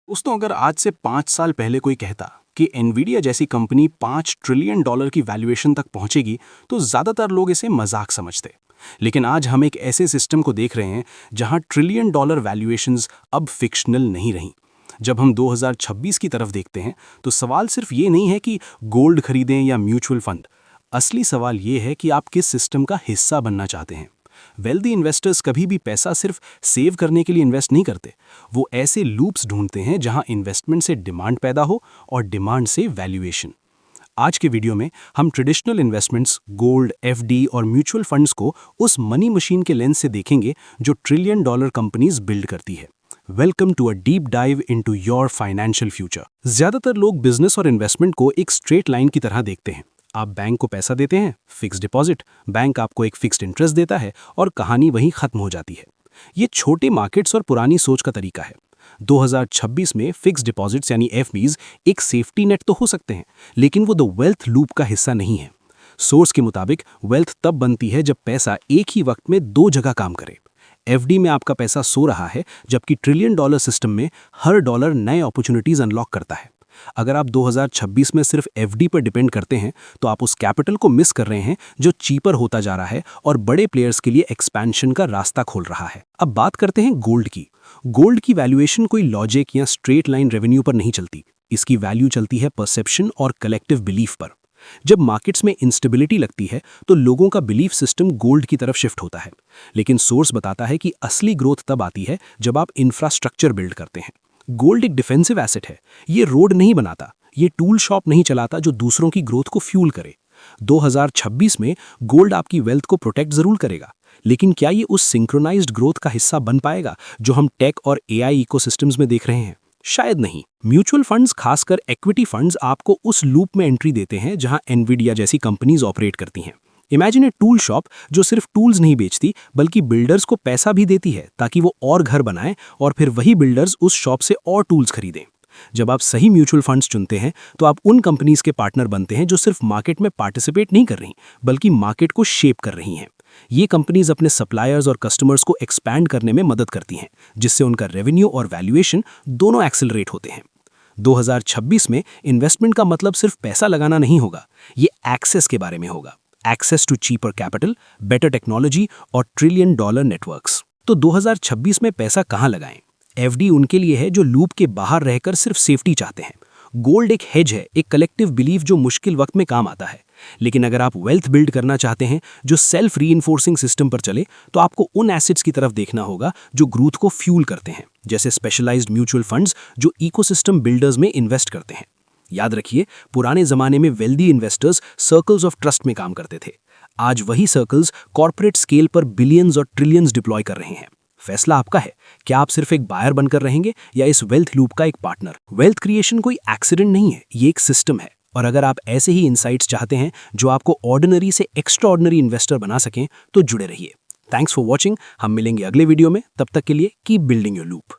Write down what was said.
दोस्तों, अगर आज से 5 साल पहले कोई कहता कि एनवीडिया जैसी कंपनी $5 ट्रिलियन की वैल्यूएशन तक पहुंचेगी, तो ज्यादातर लोग इसे मजाक समझते। लेकिन आज हम एक ऐसे सिस्टम को देख रहे हैं जहां $1 ट्रिलियन वैल्यूएशंस अब फिक्शनल नहीं रहीं। जब हम 2026 की तरफ देखते हैं, तो सवाल सिर्फ ये नहीं है कि गोल्ड खरीदें या म्यूचुअल फंड। असली सवाल ये है कि आप किस सिस्टम का हिस्सा बनना चाहते हैं। वेल्दी इन्वेस्टर्स कभी भी पैसा सिर्फ सेव करने के लिए इन्वेस्ट नहीं करते। वो ऐसे लूप्स ढूंढते हैं जहां इन्वेस्टमेंट से डिमांड पैदा हो और डिमांड से वैल्यूएशन। आज के वीडियो में हम ट्रेडिशनल इन्वेस्टमेंट्स, गोल्ड, एफडी और म्यूचुअल फंड्स को उस मनी मशीन के लेंस से देखेंगे जो $1 ट्रिलियन कंपनीज बिल्ड करती है। Welcome to a deep dive into your financial future. ज्यादातर लोग बिजनेस और इन्वेस्टमेंट को एक स्ट्रेट लाइन की तरह देखते हैं। आप बैंक को पैसा देते हैं, फिक्स डिपॉजिट, बैंक आपको एक फिक्स्ड इंटरेस्ट देता है और कहानी वहीं खत्म हो जाती है। ये छोटे मार्केट्स और पुरानी सोच का तरीका है। 2026 में फिक्स डिपॉजिट्स यानी एफडीज एक सेफ्टी नेट तो हो सकते हैं, लेकिन वो द वेल्थ लूप का हिस्सा नहीं है। सोर्स के मुताबिक वेल्थ तब बनती है जब पैसा एक ही वक्त में दो जगह काम करे। एफडी में आपका पैसा सो रहा है, जबकि $1 ट्रिलियन सिस्टम में हर डॉलर नए अपॉर्चुनिटीज अनलॉक करता है। अगर आप 2026 में सिर्फ एफडी पर डिपेंड करते हैं, तो आप उस कैपिटल को मिस कर रहे हैं जो चीपर होता जा रहा है और बड़े प्लेयर्स के लिए एक्सपेंशन का रास्ता खोल रहा है। अब बात करते हैं गोल्ड की। गोल्ड की वैल्यूएशन कोई लॉजिक या स्ट्रेट लाइन रेवेन्यू पर नहीं चलती। इसकी वैल्यू चलती है परसेप्शन और कलेक्टिव बिलीफ पर। जब मार्केट्स में इंस्टेबिलिटी लगती है, तो लोगों का बिलीफ सिस्टम गोल्ड की तरफ शिफ्ट होता है। लेकिन सोर्स बताता है कि असली ग्रोथ तब आती है जब आप इंफ्रास्ट्रक्चर बिल्ड करते हैं। गोल्ड एक डिफेंसिव एसेट है। ये रोड नहीं बनाता, ये टूल शॉप नहीं चलाता जो दूसरों की ग्रोथ को फ्यूल करे। 2026 में गोल्ड आपकी वेल्थ को प्रोटेक्ट जरूर करेगा, लेकिन क्या ये उस सिंक्रोनाइज्ड ग्रोथ का हिस्सा बन पाएगा जो हम टेक और एआई इकोसिस्टम्स में देख रहे हैं? शायद नहीं। म्यूचुअल फंड्स, खासकर इक्विटी फंड्स, आपको उस लूप में एंट्री देते हैं जहां एनवीडिया जैसी कंपनीज ऑपरेट करती हैं। इमेजिन ए टूल शॉप जो सिर्फ टूल्स नहीं बेचती, बल्कि बिल्डर्स को पैसा भी देती है ताकि वो और घर बनाएं और फिर वही बिल्डर्स उस शॉप से और टूल्स खरीदें। जब आप सही म्यूचुअल फंड्स चुनते हैं, तो आप उन कंपनीज के पार्टनर बनते हैं जो सिर्फ मार्केट में पार्टिसिपेट नहीं कर रही, बल्कि मार्केट को शेप कर रही हैं। ये कंपनीज अपने सप्लायर्स और कस्टमर्स को एक्सपैंड करने में मदद करती हैं, जिससे उनका रेवेन्यू और वैल्यूएशन दोनों एक्सेलरेट होते हैं। 2026 में इन्वेस्टमेंट का मतलब सिर्फ पैसा लगाना नहीं होगा, ये एक्सेस के बारे में होगा। Access to cheaper capital, better technology और $1 ट्रिलियन नेटवर्क्स। तो 2026 में पैसा कहां लगाएं? एफडी उनके लिए है जो लूप के बाहर रहकर सिर्फ सेफ्टी चाहते हैं। गोल्ड एक हेज है, एक कलेक्टिव बिलीफ जो मुश्किल वक्त में काम आता है। लेकिन अगर आप वेल्थ बिल्ड करना चाहते हैं जो सेल्फ रीइंफोर्सिंग सिस्टम पर चले, तो आपको उन एसेट्स की तरफ देखना होगा जो ग्रोथ को फ्यूल करते हैं, जैसे स्पेशलाइज्ड म्यूचुअल फंड्स जो इकोसिस्टम बिल्डर्स में इन्वेस्ट करते हैं। याद रखिए, पुराने जमाने में wealthy investors circles of trust में काम करते थे। आज वही सर्कल्स कॉर्पोरेट स्केल पर बिलियंस और ट्रिलियंस डिप्लॉय कर रहे हैं। फैसला आपका है, क्या आप सिर्फ एक बायर बनकर रहेंगे या इस वेल्थ लूप का एक पार्टनर? वेल्थ क्रिएशन कोई एक्सीडेंट नहीं है, ये एक सिस्टम है। और अगर आप ऐसे ही इनसाइट्स चाहते हैं जो आपको ऑर्डिनरी से एक्स्ट्रा ऑर्डिनरी इन्वेस्टर बना सकें, तो जुड़े रहिए। Thanks for watching. हम मिलेंगे अगले वीडियो में। तब तक के लिए कीप बिल्डिंग योर लूप।